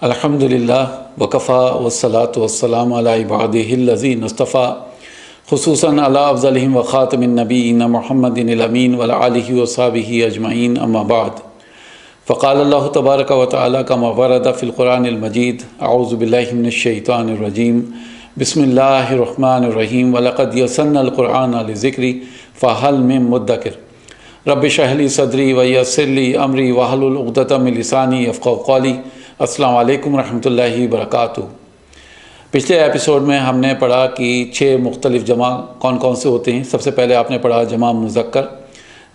الحمدللہ وکفا والصلاۃ والسلام علی عبادہ الذین اصطفیٰ خصوصاً علی افضلہم وخاتم النبیین محمد الامین وعلی آلہ وصحبہ اجمعین اما بعد فقال اللہ تبارک و تعالی کما ورد فی القرآن المجید اعوذ باللہ من الشیطان الرجیم بسم اللہ الرحمن الرحیم وَلَقَدْ يَسَّرْنَا الْقُرْآنَ لِلذِّكْرِ فَهَلْ مِن مُدَّكِرٍ رب اشرح لی صدری ویسر لی امری واحلل عقدۃ من لسانی یفقہوا قولی۔ السلام علیکم ورحمۃ اللہ وبرکاتہ۔ پچھلے ایپیسوڈ میں ہم نے پڑھا کہ 6 مختلف جمع کون کون سے ہوتے ہیں۔ سب سے پہلے آپ نے پڑھا جمع مذکر۔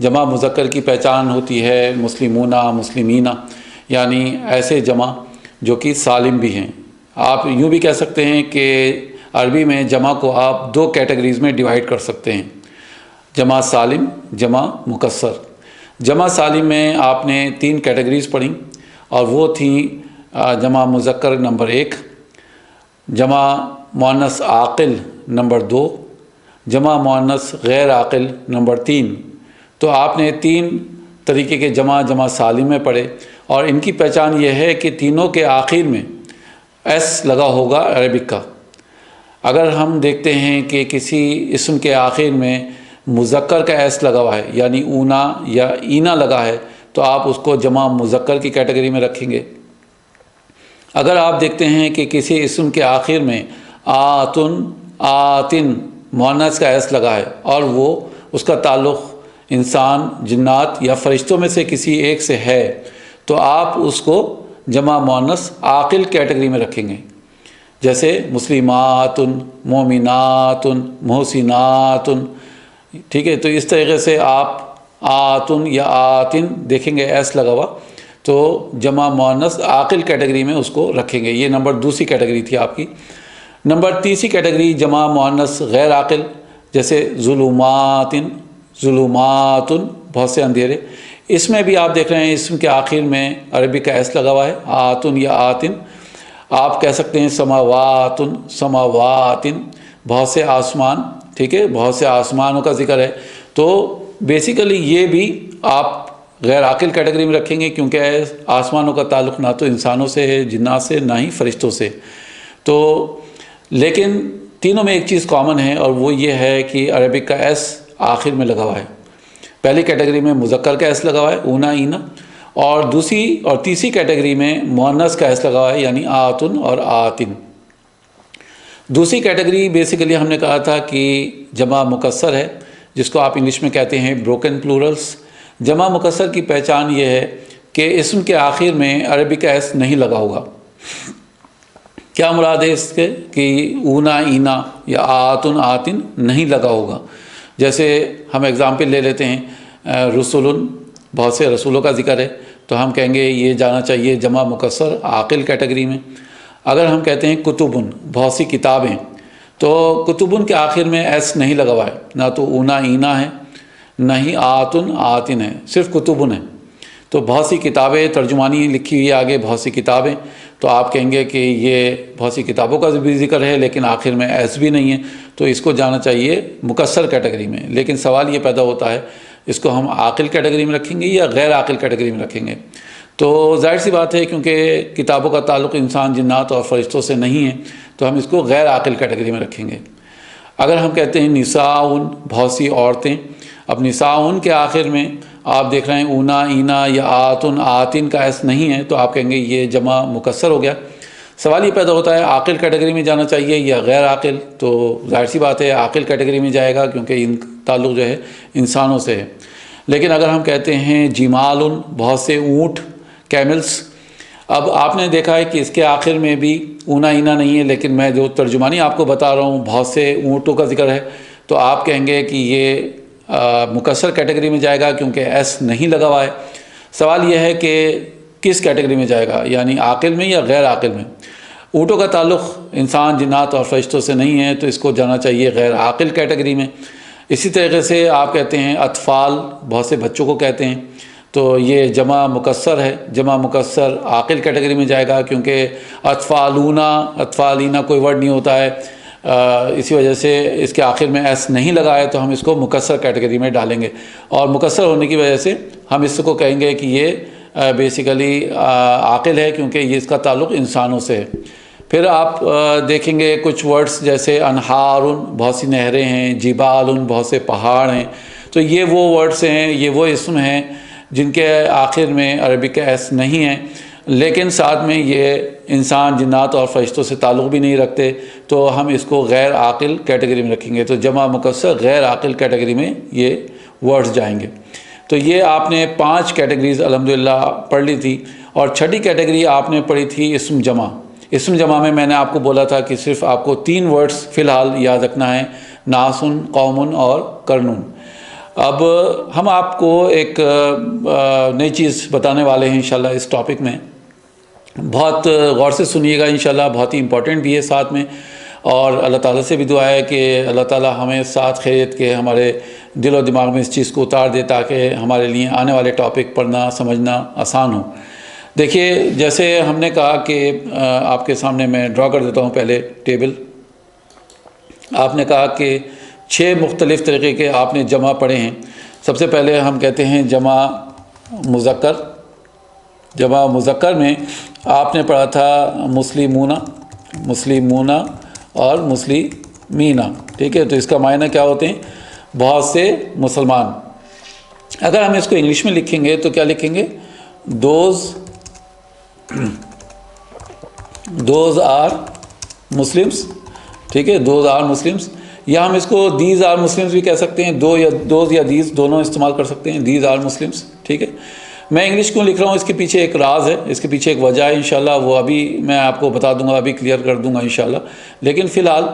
جمع مذکر کی پہچان ہوتی ہے مسلمونہ، مسلمینہ، یعنی ایسے جمع جو کہ سالم بھی ہیں۔ آپ یوں بھی کہہ سکتے ہیں کہ عربی میں جمع کو آپ 2 کیٹیگریز میں ڈیوائیڈ کر سکتے ہیں، جمع سالم، جمع مکسر۔ جمع سالم میں آپ نے 3 کیٹیگریز پڑھیں اور وہ تھیں جمع مذکر نمبر 1، جمع مؤنث عاقل نمبر 2، جمع مؤنث غیر عاقل نمبر 3۔ تو آپ نے 3 طریقے کے جمع سالم میں پڑھے، اور ان کی پہچان یہ ہے کہ تینوں کے آخر میں ایس لگا ہوگا عربک کا۔ اگر ہم دیکھتے ہیں کہ کسی اسم کے آخر میں مذکر کا ایس لگا ہوا ہے، یعنی اونا یا اینا لگا ہے، تو آپ اس کو جمع مذکر کی کیٹیگری میں رکھیں گے۔ اگر آپ دیکھتے ہیں کہ کسی اسم کے آخر میں آتن، آتن مؤنث کا ایس لگا ہے اور وہ اس کا تعلق انسان، جنات یا فرشتوں میں سے کسی ایک سے ہے، تو آپ اس کو جمع مؤنث عاقل کیٹیگری میں رکھیں گے، جیسے مسلمات، مومنات، محسنات۔ ٹھیک ہے، تو اس طریقے سے آپ آتن یا آتن دیکھیں گے ایس لگا ہوا، تو جمع مؤنث عاقل کیٹیگری میں اس کو رکھیں گے۔ یہ نمبر 2 کیٹیگری تھی آپ کی۔ نمبر 3 کیٹیگری جمع مؤنث غیر عاقل، جیسے ظلمات، ظلمات بہت سے اندھیرے۔ اس میں بھی آپ دیکھ رہے ہیں اسم کے آخر میں عربی کا ایس لگا ہوا ہے، آتن یا آتن۔ آپ کہہ سکتے ہیں سماوات، سماوات بہت سے آسمان۔ ٹھیک ہے، بہت سے آسمانوں کا ذکر ہے، تو بیسیکلی یہ بھی آپ غیر عاقل کیٹیگری میں رکھیں گے، کیونکہ آسمانوں کا تعلق نہ تو انسانوں سے ہے، جنات سے، نہ ہی فرشتوں سے۔ تو لیکن تینوں میں ایک چیز کامن ہے، اور وہ یہ ہے کہ عربک کا ایس آخر میں لگا ہوا ہے۔ پہلی کیٹیگری میں مذکر کا ایس لگا ہوا ہے، اونا اینا، اور دوسری اور تیسری کیٹیگری میں مؤنث کا ایس لگا ہوا ہے، یعنی آتن اور آتن۔ دوسری کیٹیگری بیسیکلی ہم نے کہا تھا کہ جمع مکسر ہے، جس کو آپ انگلش میں کہتے ہیں بروکن پلورلس۔ جمع مکسر کی پہچان یہ ہے کہ اسم کے آخر میں عربی کا ایس نہیں لگا ہوگا۔ کیا مراد ہے اس کے کہ اونا اینا یا آتن آتن نہیں لگا ہوگا۔ جیسے ہم اگزامپل لے لیتے ہیں، رسول، بہت سے رسولوں کا ذکر ہے، تو ہم کہیں گے یہ جانا چاہیے جمع مکسر عاقل کیٹیگری میں۔ اگر ہم کہتے ہیں کتبن، بہت سی کتابیں، تو کتبن کے آخر میں ایس نہیں لگا ہوا ہے، نہ تو اونا اینا ہے، نہ ہی آتن آتن ہے، صرف کتبن ہے۔ تو بہت سی کتابیں، ترجمانی لکھی ہوئی ہے آگے بہت سی کتابیں، تو آپ کہیں گے کہ یہ بہت سی کتابوں کا بھی ذکر ہے، لیکن آخر میں ایس بھی نہیں ہے، تو اس کو جانا چاہیے مکسر کیٹیگری میں۔ لیکن سوال یہ پیدا ہوتا ہے، اس کو ہم عاقل کیٹیگری میں رکھیں گے یا غیر عاقل کیٹیگری میں رکھیں گے؟ تو ظاہر سی بات ہے، کیونکہ کتابوں کا تعلق انسان، جنات اور فرشتوں سے نہیں ہے، تو ہم اس کو غیر عاقل کیٹیگری میں رکھیں گے۔ اگر ہم کہتے ہیں نساء، بہت سی عورتیں، اب نساء کے آخر میں آپ دیکھ رہے ہیں اونا اینا یا آتن آتن کا ایس نہیں ہے، تو آپ کہیں گے یہ جمع مکسر ہو گیا۔ سوال یہ پیدا ہوتا ہے عاقل کیٹیگری میں جانا چاہیے یا غیر عاقل؟ تو ظاہر سی بات ہے عاقل کیٹیگری میں جائے گا، کیونکہ ان تعلق جو ہے انسانوں سے ہے۔ لیکن اگر ہم کہتے ہیں جمال، بہت سے اونٹ، کیملس، اب آپ نے دیکھا ہے کہ اس کے آخر میں بھی اونا اینا نہیں ہے، لیکن میں جو ترجمانی آپ کو بتا رہا ہوں بہت سے اونٹوں کا ذکر ہے، تو آپ کہیں گے کہ یہ مکسر کیٹیگری میں جائے گا، کیونکہ ایس نہیں لگا ہوا ہے۔ سوال یہ ہے کہ کس کیٹیگری میں جائے گا، یعنی عاقل میں یا غیر عاقل میں؟ اونٹوں کا تعلق انسان، جنات اور فرشتوں سے نہیں ہے، تو اس کو جانا چاہیے غیر عاقل کیٹیگری میں۔ اسی طریقے سے آپ کہتے ہیں اطفال، بہت سے بچوں کو کہتے ہیں، تو یہ جمع مکسر ہے، جمع مکسر عاقل کیٹیگری میں جائے گا، کیونکہ اطفالونا، اطفالینا کوئی ورڈ نہیں ہوتا ہے، اسی وجہ سے اس کے آخر میں ایس نہیں لگا ہے، تو ہم اس کو مکسر کیٹیگری میں ڈالیں گے، اور مکسر ہونے کی وجہ سے ہم اس کو کہیں گے کہ یہ بیسیکلی عاقل ہے، کیونکہ یہ اس کا تعلق انسانوں سے ہے۔ پھر آپ دیکھیں گے کچھ ورڈز جیسے انہار، بہت سی نہریں ہیں، جبال، بہت سے پہاڑ ہیں، تو یہ وہ ورڈز ہیں، یہ وہ اسم ہیں جن کے آخر میں عربک ایس نہیں ہیں، لیکن ساتھ میں یہ انسان، جنات اور فرشتوں سے تعلق بھی نہیں رکھتے، تو ہم اس کو غیر عاقل کیٹیگری میں رکھیں گے۔ تو جمع مکسر غیر عاقل کیٹیگری میں یہ ورڈز جائیں گے۔ تو یہ آپ نے 5 کیٹیگریز الحمدللہ پڑھ لی تھی، اور چھٹی کیٹیگری آپ نے پڑھی تھی اسم جمع۔ اسم جمع میں نے آپ کو بولا تھا کہ صرف آپ کو 3 ورڈز فی الحال یاد رکھنا ہے، ناسن، قومن اور کرنون۔ اب ہم آپ کو ایک نئی چیز بتانے والے ہیں انشاءاللہ اس ٹاپک میں، بہت غور سے سنیے گا انشاءاللہ، بہت ہی امپورٹنٹ بھی ہے ساتھ میں، اور اللہ تعالیٰ سے بھی دعا ہے کہ اللہ تعالیٰ ہمیں ساتھ خیریت کے ہمارے دل و دماغ میں اس چیز کو اتار دے، تاکہ ہمارے لیے آنے والے ٹاپک پڑھنا سمجھنا آسان ہو۔ دیکھیے، جیسے ہم نے کہا کہ آپ کے سامنے میں ڈرا کر دیتا ہوں پہلے ٹیبل۔ آپ نے کہا کہ 6 مختلف طریقے کے آپ نے جمع پڑھے ہیں۔ سب سے پہلے ہم کہتے ہیں جمع مذکر۔ جمع مذکر میں آپ نے پڑھا تھا مسلمون اور مسلمین، ٹھیک ہے؟ تو اس کا معنی کیا ہوتے ہیں؟ بہت سے مسلمان۔ اگر ہم اس کو انگلش میں لکھیں گے تو کیا لکھیں گے؟ دوز آر مسلمس، ٹھیک ہے؟ دوز آر مسلمس، یا ہم اس کو دیز آر مسلمس بھی کہہ سکتے ہیں، دوز یا دیز دونوں استعمال کر سکتے ہیں، دیز آر مسلمس، ٹھیک ہے؟ میں انگلش کیوں لکھ رہا ہوں، اس کے پیچھے ایک راز ہے، اس کے پیچھے ایک وجہ ہے انشاءاللہ، وہ ابھی میں آپ کو بتا دوں گا، ابھی کلیئر کر دوں گا انشاءاللہ۔ لیکن فی الحال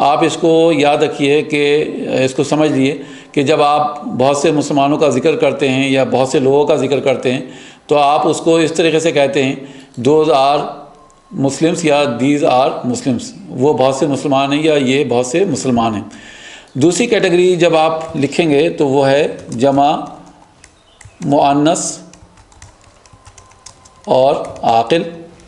آپ اس کو یاد رکھیے کہ اس کو سمجھ لیے کہ جب آپ بہت سے مسلمانوں کا ذکر کرتے ہیں یا بہت سے لوگوں کا ذکر کرتے ہیں تو آپ اس کو اس طریقے سے کہتے ہیں، دوز آر مسلمس یا دیز آر مسلمس، وہ بہت سے مسلمان ہیں یا یہ بہت سے مسلمان ہیں۔ دوسری کیٹیگری جب آپ لکھیں گے تو وہ ہے جمع مؤنث اور عاقل،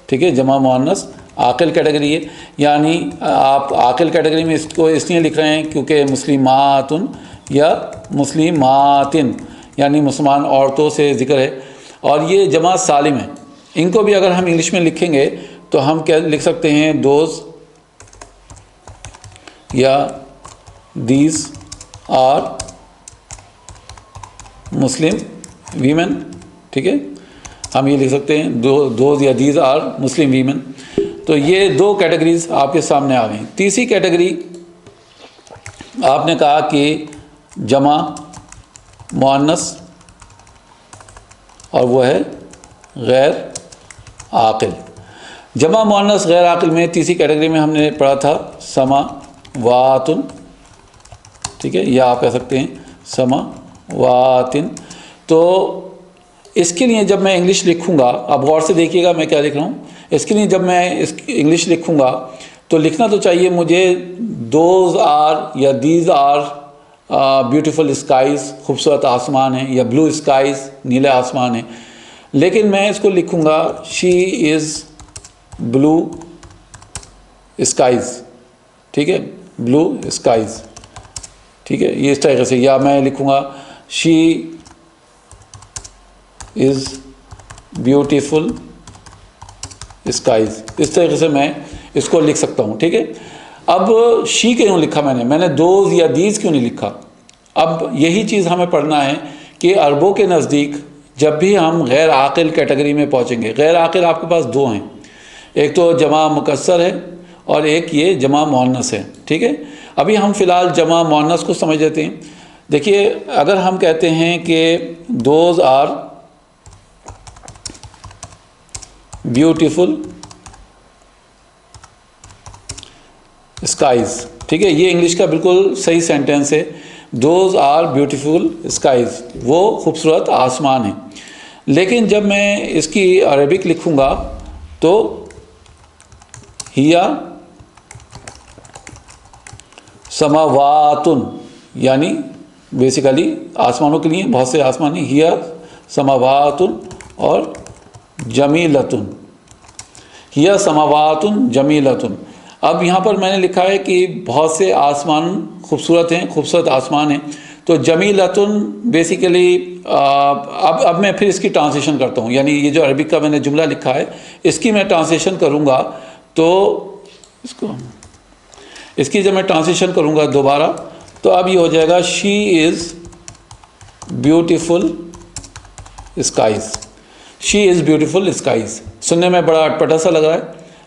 ٹھیک ہے؟ جمع مؤنث عاقل کیٹیگری ہے، یعنی آپ عاقل کیٹیگری میں اس کو اس لیے لکھ رہے ہیں کیونکہ مسلماتن یا مسلماتن یعنی مسلمان عورتوں سے ذکر ہے، اور یہ جمع سالم ہے۔ ان کو بھی اگر ہم انگلش میں لکھیں گے تو ہم کیا لکھ سکتے ہیں؟ دوز یا دیز آر مسلم ویمن، ٹھیک ہے؟ ہم یہ لکھ سکتے ہیں دوز یا دیز آر مسلم ویمن۔ تو یہ 2 کیٹیگریز آپ کے سامنے آ گئیں۔ تیسری کیٹیگری آپ نے کہا کہ جمع مؤنث، اور وہ ہے غیر عاقل۔ جمع مؤنث غیر عاقل میں تیسری کیٹیگری میں ہم نے پڑھا تھا سماواتن، ٹھیک ہے؟ یا آپ کہہ سکتے ہیں سماواتن۔ تو اس کے لیے جب میں انگلش لکھوں گا، اب غور سے دیکھیے گا میں کیا لکھ رہا ہوں، اس کے لیے جب میں انگلش لکھوں گا تو لکھنا تو چاہیے مجھے دوز آر یا دیز آر بیوٹیفل اسکائز، خوبصورت آسمان ہیں، یا بلو اسکائز، نیلے آسمان ہیں، لیکن میں اس کو لکھوں گا شی از بلو اسکائز، ٹھیک ہے؟ بلو اسکائز، ٹھیک ہے؟ یہ اس طریقے سے، یا میں لکھوں گا شی از بیوٹیفل اسکائز، اس طریقے سے میں اس کو لکھ سکتا ہوں، ٹھیک ہے؟ اب شی کیوں لکھا میں نے دوز یا دیز کیوں نہیں لکھا؟ اب یہی چیز ہمیں پڑھنا ہے کہ عربوں کے نزدیک جب بھی ہم غیر عاقل کیٹیگری میں پہنچیں گے، غیر عاقل آپ کے پاس 2 ہیں، ایک تو جمع مکسر ہے اور ایک یہ جمع مؤنث ہے، ٹھیک ہے؟ ابھی ہم فی الحال جمع مؤنث کو سمجھ لیتے ہیں۔ دیکھیے، اگر ہم کہتے ہیں کہ دوز آر بیوٹیفل اسکائز، ٹھیک ہے؟ یہ انگلش کا بالکل صحیح سینٹینس ہے، دوز آر بیوٹیفل اسکائز، وہ خوبصورت آسمان ہیں۔ لیکن جب میں اس کی عربک لکھوں گا تو ہیا سماواتن، یعنی بیسیکلی آسمانوں کے لیے بہت سے آسمان ہیں، ہیا سماواتن اور جمیلتن، ہیا سماواتن جمیلتن۔ اب یہاں پر میں نے لکھا ہے کہ بہت سے آسمان خوبصورت ہیں، خوبصورت آسمان ہیں، تو جمیلتن بیسیکلی اب میں پھر اس کی ٹرانسلیشن کرتا ہوں، یعنی یہ جو عربک کا میں نے جملہ لکھا ہے اس کی میں ٹرانسلیشن کروں گا، تو اس کی جب میں ٹرانسلیشن کروں گا دوبارہ تو اب یہ ہو جائے گا she is beautiful skies, she is beautiful skies. سننے میں بڑا اٹپٹا سا لگ رہا ہے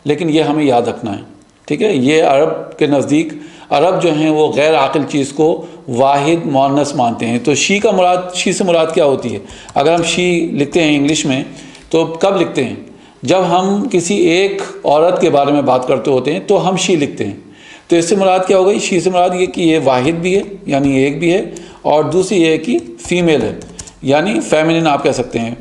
لیکن یہ ہمیں یاد رکھنا ہے، ٹھیک ہے۔ یہ عرب کے نزدیک، عرب جو ہیں وہ غیر عاقل چیز کو واحد مؤنث مانتے ہیں۔ تو شی کا مراد، شی سے مراد کیا ہوتی ہے؟ اگر ہم شی لکھتے ہیں انگلش میں تو کب لکھتے ہیں؟ جب ہم کسی ایک عورت کے بارے میں بات کرتے ہوتے ہیں تو ہم شی لکھتے ہیں۔ تو اس سے مراد کیا ہو گئی؟ شی سے مراد یہ کہ یہ واحد بھی ہے یعنی ایک بھی ہے، اور دوسری یہ ہے کہ فیمیل ہے یعنی فیمنن آپ کہہ سکتے ہیں،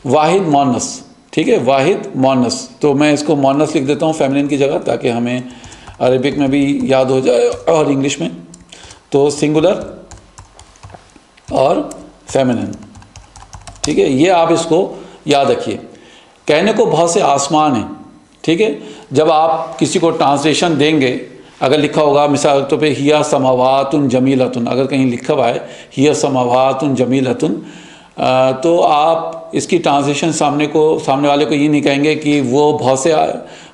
واحد مؤنث، ٹھیک ہے، واحد مؤنث۔ تو میں اس کو مؤنث لکھ دیتا ہوں فیمنن کی جگہ تاکہ ہمیں عربک میں بھی یاد ہو جائے اور انگلش میں۔ تو سنگولر اور فیمنن، ٹھیک ہے، یہ آپ اس کو یاد رکھیے۔ کہنے کو بہت سے آسمان ہیں، ٹھیک ہے۔ جب آپ کسی کو ٹرانسلیشن دیں گے، اگر لکھا ہوگا مثال کے طور پہ ہیا سماوات جمیلتن، اگر کہیں لکھا ہوا ہے ہیا سماوات جمیلتن، تو آپ اس کی ٹرانسلیشن سامنے والے کو یہ نہیں کہیں گے کہ وہ بہت سے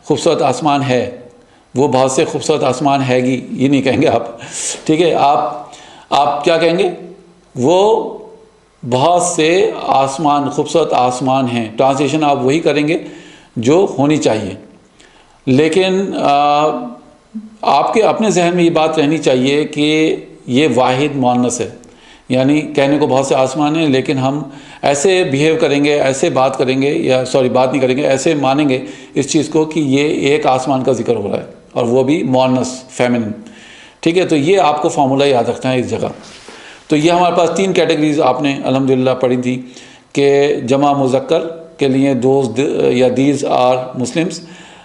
خوبصورت آسمان ہے، وہ بہت سے خوبصورت آسمان ہے گی، یہ نہیں کہیں گے آپ، ٹھیک ہے۔ آپ کیا کہیں گے؟ وہ بہت سے آسمان، خوبصورت آسمان ہیں۔ ٹرانسلیشن آپ وہی کریں گے جو ہونی چاہیے، لیکن آپ کے اپنے ذہن میں یہ بات رہنی چاہیے کہ یہ واحد مؤنث ہے، یعنی کہنے کو بہت سے آسمان ہیں لیکن ہم ایسے بیہیو کریں گے، ایسے بات کریں گے، یا بات نہیں کریں گے، ایسے مانیں گے اس چیز کو کہ یہ ایک آسمان کا ذکر ہو رہا ہے اور وہ بھی مؤنث فیمنن، ٹھیک ہے۔ تو یہ آپ کو فارمولہ یاد رکھنا ہے اس جگہ۔ تو یہ ہمارے پاس 3 کیٹیگریز آپ نے الحمدللہ پڑھی تھی کہ جمع مذکر کے لیے دوز یا دیز آر مسلمس،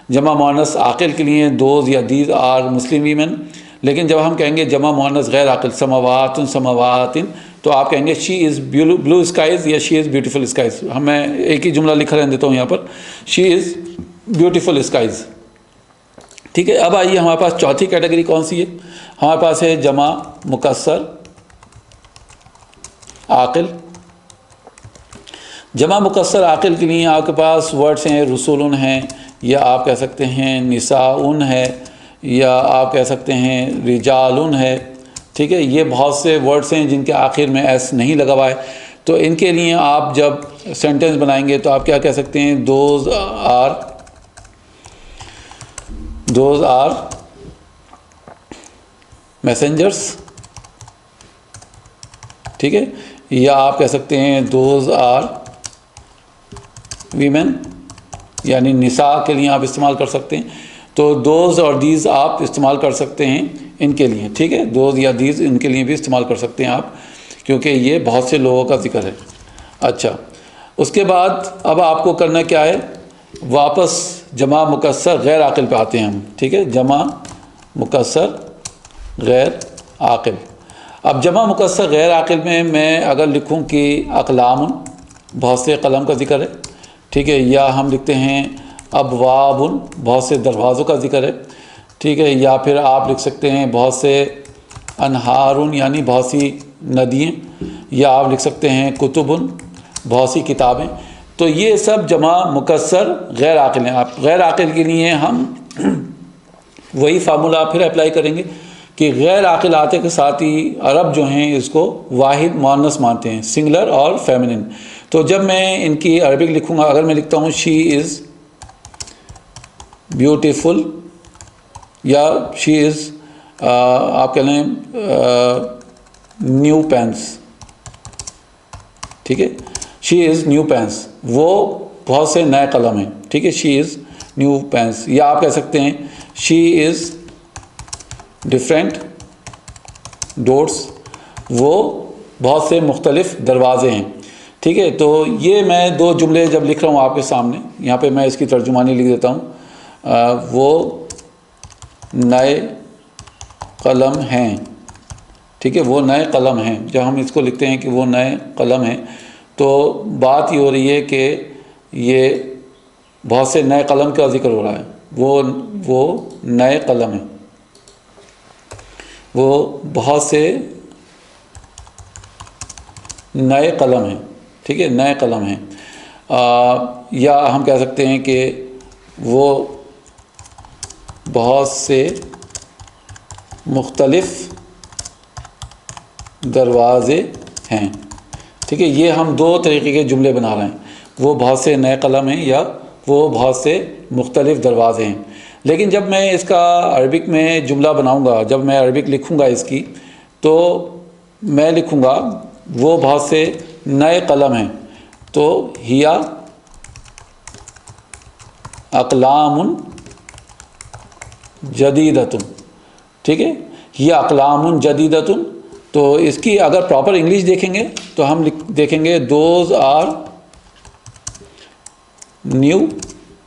جمع مؤنث عاقل کے لیے دوز یا دیز آر مسلم ویمن۔ لیکن جب ہم کہیں گے جمع مؤنث غیر عاقل سماوات سماواتن، تو آپ کہیں گے شی از بلو اسکائز یا شی از بیوٹیفل اسکائز۔ میں ایک ہی جملہ لکھ رہنے دیتا ہوں یہاں پر، شی از بیوٹیفل اسکائز، ٹھیک ہے۔ اب آئیے ہمارے پاس چوتھی کیٹیگری کون سی ہے؟ ہمارے پاس ہے جمع مکسر عاقل۔ جمع مکسر عاقل کے لیے آپ کے پاس ورڈس ہیں رسول ہیں، یا آپ کہہ سکتے ہیں نساء ہے، یا آپ کہہ سکتے ہیں رجال ہے، ٹھیک ہے۔ یہ بہت سے ورڈس ہیں جن کے آخر میں ایس نہیں لگا ہوا ہے، تو ان کے لیے آپ جب سینٹنس بنائیں گے تو آپ کیا کہہ سکتے ہیں؟ دوز آر میسنجرس، ٹھیک ہے، یا آپ کہہ سکتے ہیں دوز آر ویمن، یعنی نساء کے لیے آپ استعمال کر سکتے ہیں۔ تو دوز اور دیز آپ استعمال کر سکتے ہیں ان کے لیے، ٹھیک ہے، دوز یا دیز ان کے لیے بھی استعمال کر سکتے ہیں آپ، کیونکہ یہ بہت سے لوگوں کا ذکر ہے۔ اچھا، اس کے بعد اب آپ کو کرنا کیا ہے؟ واپس جمع مکسر غیر عاقل پہ آتے ہیں ہم، ٹھیک ہے، جمع مکسر غیر عاقل۔ اب جمع مکسر غیر عاقل میں اگر لکھوں کہ اقلام، بہت سے قلم کا ذکر ہے، ٹھیک ہے، یا ہم لکھتے ہیں ابواب، بہت سے دروازوں کا ذکر ہے، ٹھیک ہے، یا پھر آپ لکھ سکتے ہیں بہت سے انہار، یعنی بہت سی ندیاں، یا آپ لکھ سکتے ہیں کتب، بہت سی کتابیں۔ تو یہ سب جمع مکسر غیر عاقل ہیں۔ آپ غیر عاقل کے لیے ہم وہی فارمولہ پھر اپلائی کریں گے کہ غیر عاقل آتے کے ساتھ ہی عرب جو ہیں اس کو واحد مؤنث مانتے ہیں، سنگولر اور فیمنن۔ تو جب میں ان کی عربک لکھوں گا، اگر میں لکھتا ہوں شی از بیوٹیفل، یا شی از آپ کہہ لیں نیو پینس، ٹھیک ہے، شی از نیو پینس، وہ بہت سے نئے قلم ہیں، ٹھیک ہے، شی از نیو پینس، یا آپ کہہ سکتے ہیں شی از ڈفرینٹ ڈورس، وہ بہت سے مختلف دروازے ہیں، ٹھیک ہے۔ تو یہ میں 2 جملے جب لکھ رہا ہوں آپ کے سامنے، یہاں پہ میں اس کی ترجمانی لکھ دیتا ہوں، وہ نئے قلم ہیں، ٹھیک ہے، وہ نئے قلم ہیں۔ جب ہم اس کو لکھتے ہیں کہ وہ نئے قلم ہیں تو بات یہ ہو رہی ہے کہ یہ بہت سے نئے قلم کا ذکر ہو رہا ہے، وہ نئے قلم ہیں، وہ بہت سے نئے قلم ہیں، ٹھیک ہے، نئے قلم ہیں، یا ہم کہہ سکتے ہیں کہ وہ بہت سے مختلف دروازے ہیں، ٹھیک ہے۔ یہ ہم دو طریقے کے جملے بنا رہے ہیں، وہ بہت سے نئے قلم ہیں یا وہ بہت سے مختلف دروازے ہیں۔ لیکن جب میں اس کا عربک میں جملہ بناؤں گا، جب میں عربک لکھوں گا اس کی، تو میں لکھوں گا وہ بہت سے نئے قلم ہیں، تو ہیا اقلام جدیدۃ، ٹھیک ہے، ہیا اقلام جدیدۃ۔ تو اس کی اگر پراپر انگلش دیکھیں گے تو ہم دیکھیں گے دوز آر نیو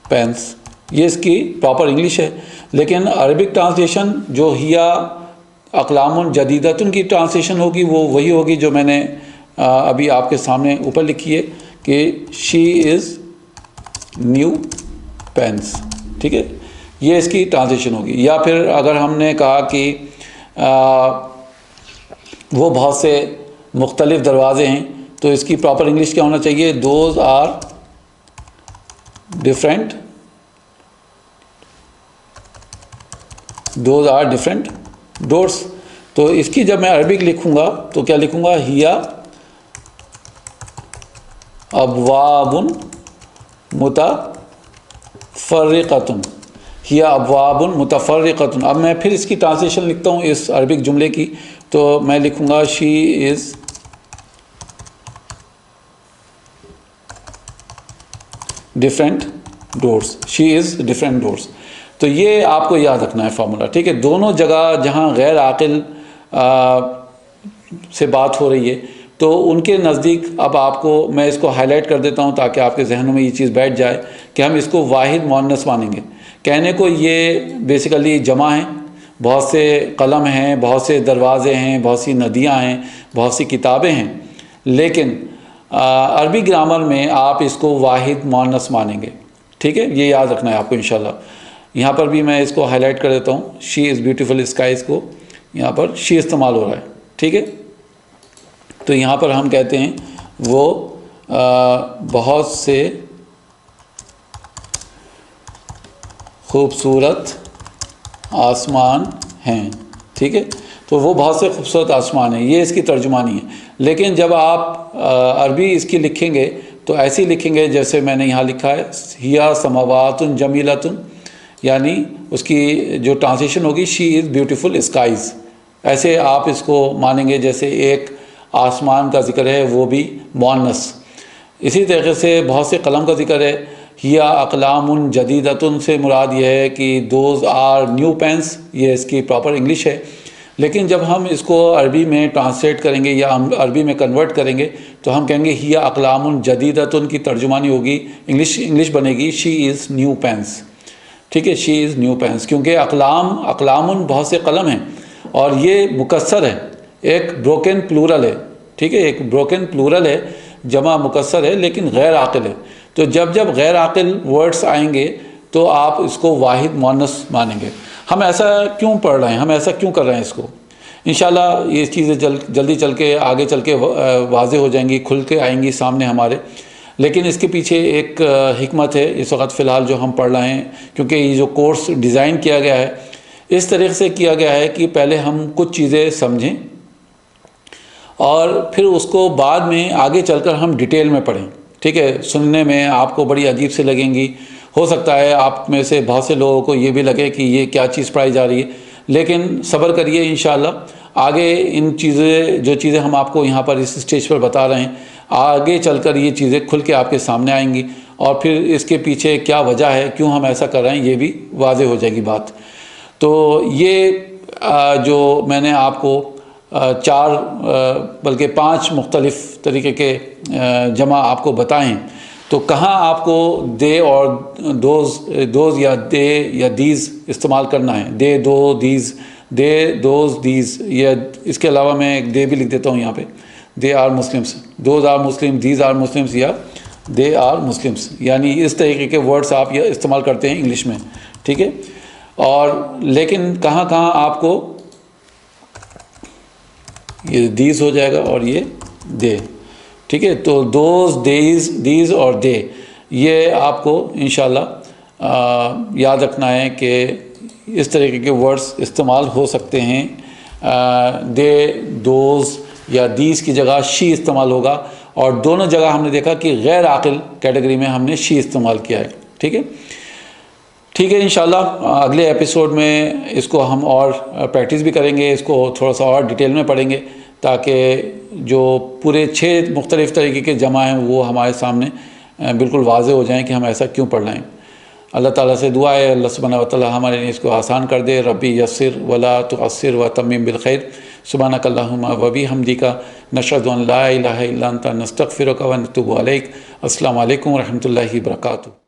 پینس، یہ اس کی پراپر انگلش ہے۔ لیکن عربک ٹرانسلیشن جو ہیا اقلام جدیدۃ کی ٹرانسلیشن ہوگی وہ وہی ہوگی جو میں نے ابھی آپ کے سامنے اوپر لکھی ہے کہ شی از نیو پینس، ٹھیک ہے، یہ اس کی ٹرانسلیشن ہوگی۔ یا پھر اگر ہم نے کہا کہ وہ بہت سے مختلف دروازے ہیں، تو اس کی پراپر انگلش کیا ہونا چاہیے؟ Those are different doors. تو اس کی جب میں عربک لکھوں گا تو کیا لکھوں گا؟ ہیا ابواب متفرقۃ، ہیا ابواب متفرقۃ۔ اب میں پھر اس کی ٹرانسلیشن لکھتا ہوں اس عربک جملے کی، تو میں لکھوں گا she is different doors, she is different doors. تو یہ آپ کو یاد رکھنا ہے فارمولا، ٹھیک ہے۔ دونوں جگہ جہاں غیر عاقل سے بات ہو رہی ہے تو ان کے نزدیک، اب آپ کو میں اس کو ہائی لائٹ کر دیتا ہوں تاکہ آپ کے ذہنوں میں یہ چیز بیٹھ جائے کہ ہم اس کو واحد مؤنث مانیں گے۔ کہنے کو یہ بیسیکلی جمع ہیں، بہت سے قلم ہیں، بہت سے دروازے ہیں، بہت سی ندیاں ہیں، بہت سی کتابیں ہیں، لیکن عربی گرامر میں آپ اس کو واحد مؤنث مانیں گے، ٹھیک ہے۔ یہ یاد رکھنا ہے آپ کو انشاءاللہ۔ یہاں پر بھی میں اس کو ہائی لائٹ کر دیتا ہوں، شی از بیوٹیفل اسکائز کو یہاں پر شی استعمال ہو رہا ہے، ٹھیک ہے۔ تو یہاں پر ہم کہتے ہیں وہ بہت سے خوبصورت آسمان ہیں، ٹھیک ہے۔ تو وہ بہت سے خوبصورت آسمان ہیں، یہ اس کی ترجمانی ہے۔ لیکن جب آپ عربی اس کی لکھیں گے تو ایسے ہی لکھیں گے جیسے میں نے یہاں لکھا ہے، ہیا سماوات جمیلۃ، یعنی اس کی جو ٹرانسلیشن ہوگی شی از بیوٹیفل اسکائز، ایسے آپ اس کو مانیں گے جیسے ایک آسمان کا ذکر ہے وہ بھی مؤنث۔ اسی طریقے سے بہت سے قلم کا ذکر ہے، ہیا اقلام جدیدۃ سے مراد یہ ہے کہ دوز آر نیو پینس، یہ اس کی پراپر انگلش ہے۔ لیکن جب ہم اس کو عربی میں ٹرانسلیٹ کریں گے یا ہم عربی میں کنورٹ کریں گے تو ہم کہیں گے ہیا اقلام جدیدۃ کی ترجمانی ہوگی، انگلش بنے گی شی از نیو پینس، ٹھیک ہے، شی از نیو پینس، کیونکہ اقلام بہت سے قلم ہیں اور یہ مکسر ہے، ایک بروکن پلورل ہے، ٹھیک ہے، ایک بروکن پلورل ہے، جمع مکسر ہے لیکن غیر عاقل ہے۔ تو جب جب غیر عاقل ورڈز آئیں گے تو آپ اس کو واحد مؤنث مانیں گے۔ ہم ایسا کیوں پڑھ رہے ہیں، ہم ایسا کیوں کر رہے ہیں اس کو؟ انشاءاللہ یہ چیزیں جلدی چل کے آگے چل کے واضح ہو جائیں گی، کھل کے آئیں گی سامنے ہمارے۔ لیکن اس کے پیچھے ایک حکمت ہے اس وقت فی الحال جو ہم پڑھ رہے ہیں، کیونکہ یہ جو کورس ڈیزائن کیا گیا ہے اس طریقے سے کیا گیا ہے کہ پہلے ہم کچھ چیزیں سمجھیں اور پھر اس کو بعد میں آگے چل کر ہم ڈیٹیل میں پڑھیں، ٹھیک ہے۔ سننے میں آپ کو بڑی عجیب سے لگیں گی، ہو سکتا ہے آپ میں سے بہت سے لوگوں کو یہ بھی لگے کہ یہ کیا چیز پڑھائی جا رہی ہے، لیکن صبر کریے انشاءاللہ۔ آگے جو چیزیں ہم آپ کو یہاں پر اس اسٹیج پر بتا رہے ہیں، آگے چل کر یہ چیزیں کھل کے آپ کے سامنے آئیں گی، اور پھر اس کے پیچھے کیا وجہ ہے، کیوں ہم ایسا کر رہے ہیں، یہ بھی واضح ہو جائے گی بات۔ تو یہ جو میں نے آپ کو 4 بلکہ 5 مختلف طریقے کے جمع آپ کو بتائیں، تو کہاں آپ کو دے اور دوز یا دے یا دیز استعمال کرنا ہے، دے، دو، دیز، دے، دوز، دیز، یا اس کے علاوہ میں ایک دے بھی لکھ دیتا ہوں یہاں پہ، they are Muslims, those are Muslim, these are Muslims, یا دے آر مسلمس، یعنی اس طریقے کے ورڈز آپ یہ استعمال کرتے ہیں انگلش میں، ٹھیک ہے۔ اور لیکن کہاں کہاں آپ کو یہ دیز ہو جائے گا اور یہ دے، ٹھیک ہے، تو دوز، دیز اور دے، یہ آپ کو انشاءاللہ یاد رکھنا ہے کہ اس طریقے کے ورڈز استعمال ہو سکتے ہیں. دے، دوز یا دیز کی جگہ شی استعمال ہوگا، اور دونوں جگہ ہم نے دیکھا کہ غیر عاقل کیٹیگری میں ہم نے شی استعمال کیا ہے. ٹھیک ہے، ٹھیک ہے، انشاءاللہ اگلے ایپیسوڈ میں اس کو ہم اور پریکٹس بھی کریں گے، اس کو تھوڑا سا اور ڈیٹیل میں پڑھیں گے، تاکہ جو پورے 6 مختلف طریقے کے جمع ہیں وہ ہمارے سامنے بالکل واضح ہو جائیں کہ ہم ایسا کیوں پڑھ رہے ہیں. اللہ تعالیٰ سے دعا ہے اللہ سبحانہ وتعالی ہمارے لیے اس کو آسان کر دے. ربی یسر ولا تعسر وتمم بالخیر. سبحانک اللہم و بحمدک نشہد ان لا الہ الا انت نستغفرک و نتوب الیک. السلام علیکم ورحمۃ اللہ وبرکاتہ.